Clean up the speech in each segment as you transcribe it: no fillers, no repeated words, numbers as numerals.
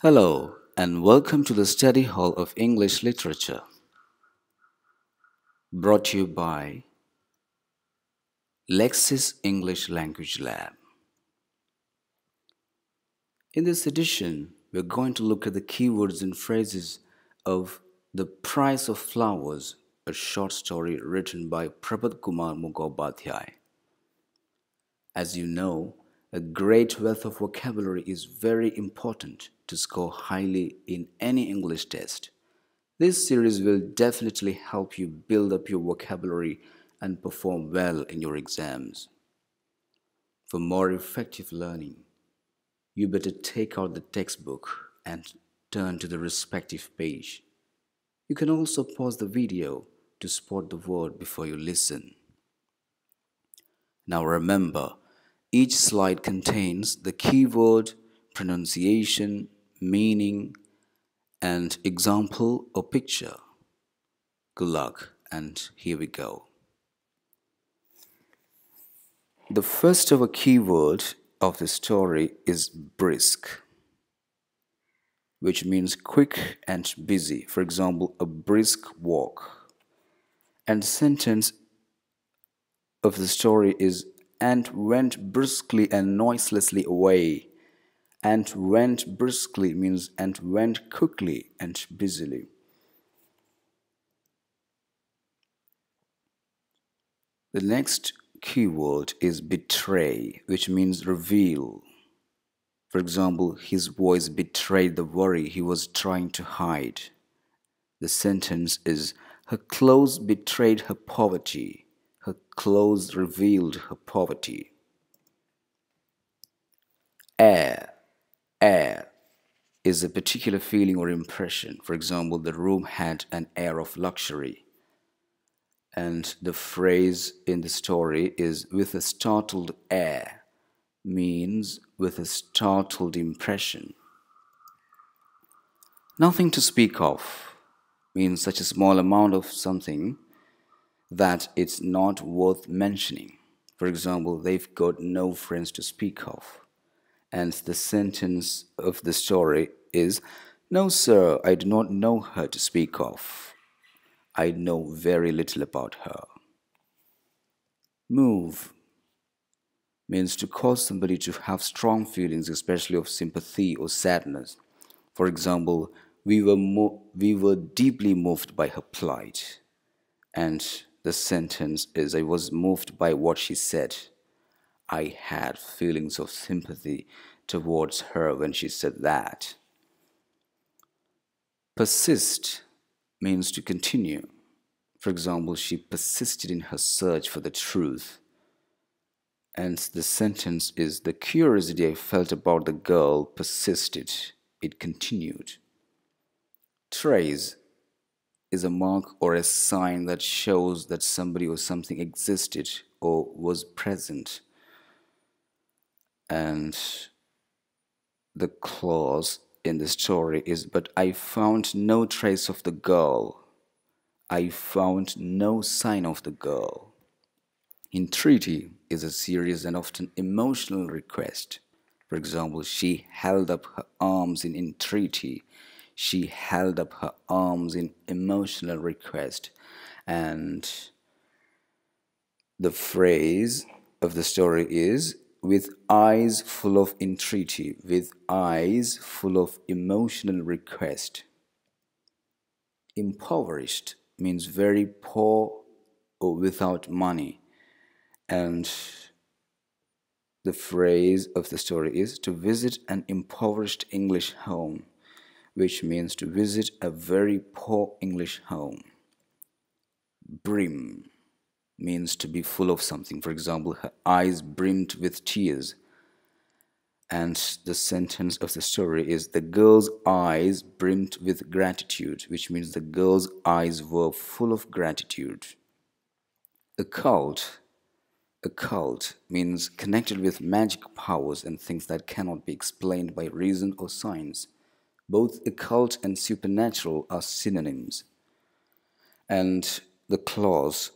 Hello, and welcome to the Study Hall of English Literature, brought to you by Lexis English Language Lab. In this edition, we're going to look at the keywords and phrases of The Price of Flowers, a short story written by Prabhath Kumar Mukopadhyay. As you know, a great wealth of vocabulary is very important to score highly in any English test. This series will definitely help you build up your vocabulary and perform well in your exams. For more effective learning, you better take out the textbook and turn to the respective page. You can also pause the video to spot the word before you listen. Now remember, each slide contains the keyword, pronunciation, meaning, and example or picture. Good luck, and here we go. The first of a keyword of the story is brisk, which means quick and busy. For example, a brisk walk. And the sentence of the story is and went briskly and noiselessly away. And went briskly means and went quickly and busily. The next keyword is betray, which means reveal. For example, his voice betrayed the worry he was trying to hide. The sentence is her clothes betrayed her poverty. Her clothes revealed her poverty. Air is a particular feeling or impression. For example, the room had an air of luxury. And the phrase in the story is with a startled air, means with a startled impression. Nothing to speak of means such a small amount of something that it's not worth mentioning. For example, they've got no friends to speak of. And the sentence of the story is, no sir, I do not know her to speak of. I know very little about her. Move means to cause somebody to have strong feelings, especially of sympathy or sadness. For example, we were deeply moved by her plight. And the sentence is, I was moved by what she said. I had feelings of sympathy towards her when she said that. Persist means to continue. For example, she persisted in her search for the truth. And the sentence is, the curiosity I felt about the girl persisted. It continued. Trace is a mark or a sign that shows that somebody or something existed or was present. And the clause in the story is, but I found no trace of the girl. I found no sign of the girl. Entreaty is a serious and often emotional request. For example, she held up her arms in entreaty. She held up her arms in emotional request. And the phrase of the story is, with eyes full of entreaty, with eyes full of emotional request. Impoverished means very poor or without money. And the phrase of the story is to visit an impoverished English home, which means to visit a very poor English home. Brim means to be full of something. For example, her eyes brimmed with tears. And the sentence of the story is, the girl's eyes brimmed with gratitude, which means the girl's eyes were full of gratitude. Occult means connected with magic powers and things that cannot be explained by reason or science. Both occult and supernatural are synonyms. And the clause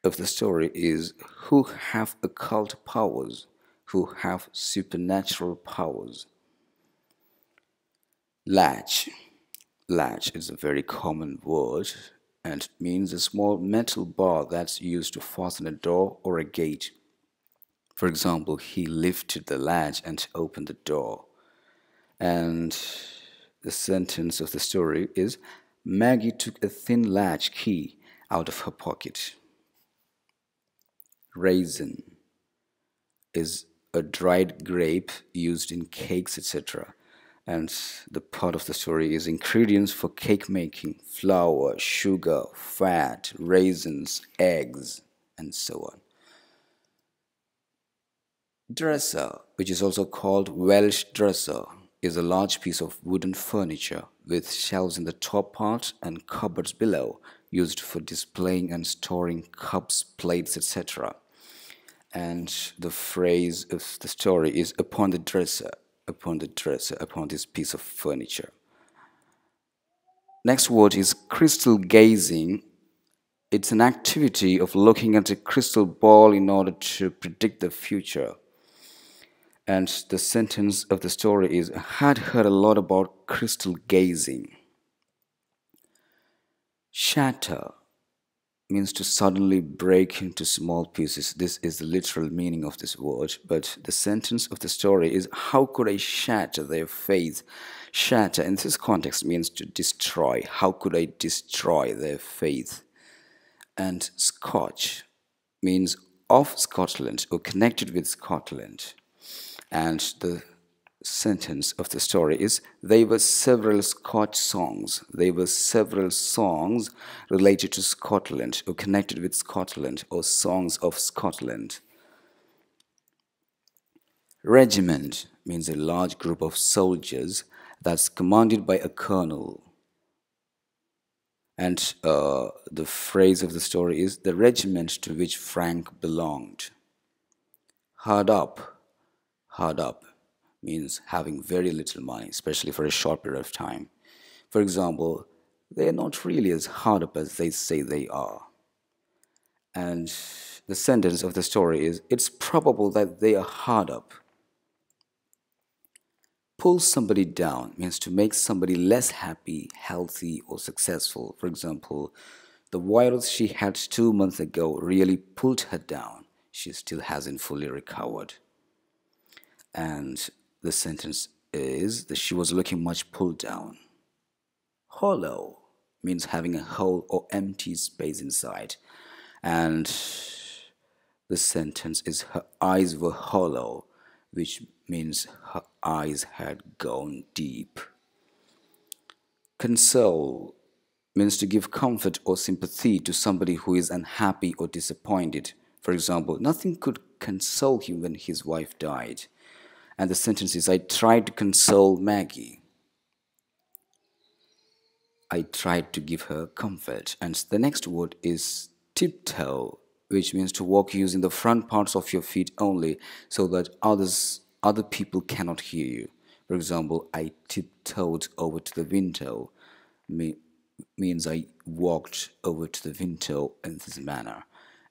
of the story is, who have occult powers, who have supernatural powers. Latch. Latch is a very common word and means a small metal bar that's used to fasten a door or a gate. For example, he lifted the latch and opened the door. And the sentence of the story is Maggie took a thin latch key out of her pocket. Raisin is a dried grape used in cakes, etc. And the part of the story is ingredients for cake making: flour, sugar, fat, raisins, eggs, and so on. Dresə, which is also called Welsh dresə, is a large piece of wooden furniture with shelves in the top part and cupboards below, used for displaying and storing cups, plates, etc. And the phrase of the story is upon the dresser, upon the dresser, upon this piece of furniture. Next word is crystal gazing. It's an activity of looking at a crystal ball in order to predict the future. And the sentence of the story is, I had heard a lot about crystal gazing. Shatter means to suddenly break into small pieces. This is the literal meaning of this word, but the sentence of the story is, how could I shatter their faith? Shatter in this context means to destroy. How could I destroy their faith? And Scotch means of Scotland or connected with Scotland. And the sentence of the story is, there were several Scotch songs. There were several songs related to Scotland or connected with Scotland or songs of Scotland. Regiment means a large group of soldiers that's commanded by a colonel. And the phrase of the story is, the regiment to which Frank belonged. Hard up means having very little money, especially for a short period of time. For example, they are not really as hard up as they say they are. And the sentence of the story is, it's probable that they are hard up. Pull somebody down means to make somebody less happy, healthy, or successful. For example, the virus she had 2 months ago really pulled her down. She still hasn't fully recovered. And the sentence is that she was looking much pulled down. Hollow means having a hole or empty space inside. And the sentence is, her eyes were hollow, which means her eyes had gone deep. Kən'səvl means to give comfort or sympathy to somebody who is unhappy or disappointed. For example, nothing could console him when his wife died. And the sentence is, I tried to console Maggie. I tried to give her comfort. And the next word is tiptoe, which means to walk using the front parts of your feet only so that other people cannot hear you. For example, I tiptoed over to the window means I walked over to the window in this manner.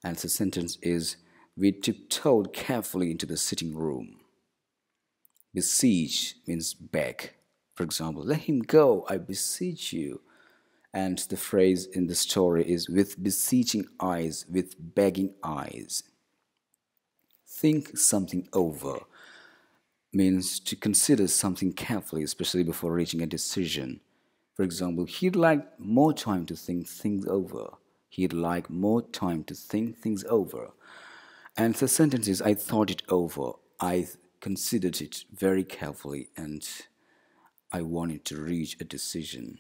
And the sentence is, we tiptoed carefully into the sitting room. Beseech means beg. For example, let him go, I beseech you. And the phrase in the story is, with beseeching eyes, with begging eyes. Think something over means to consider something carefully, especially before reaching a decision. For example, he'd like more time to think things over. He'd like more time to think things over. And the sentence is, I thought it over. I considered it very carefully and I wanted to reach a decision.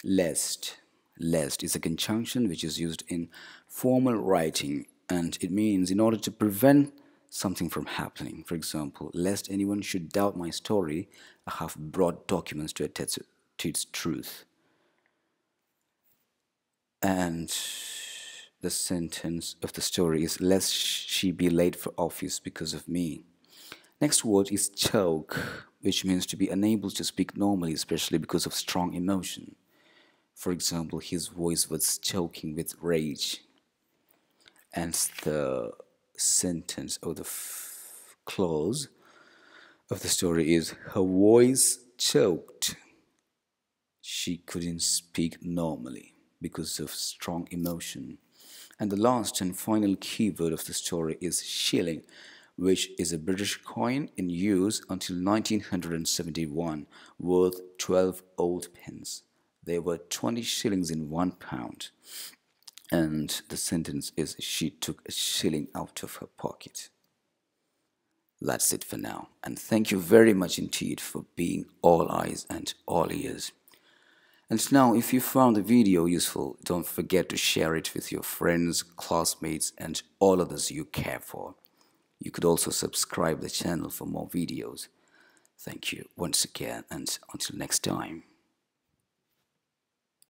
Lest is a conjunction which is used in formal writing, and it means in order to prevent something from happening. For example, lest anyone should doubt my story, I have brought documents to attest to its truth. And the sentence of the story is, lest she be late for office because of me. Next word is choke, which means to be unable to speak normally, especially because of strong emotion. For example, his voice was choking with rage. And the sentence or the clause of the story is, her voice choked she couldn't speak normally because of strong emotion. And the last and final keyword of the story is shilling, which is a British coin in use until 1971, worth 12 old pence. There were 20 shillings in £1. And the sentence is, she took a shilling out of her pocket. That's it for now, and thank you very much indeed for being all eyes and all ears. And now, if you found the video useful, don't forget to share it with your friends, classmates, and all others you care for. You could also subscribe the channel for more videos. Thank you once again, and until next time.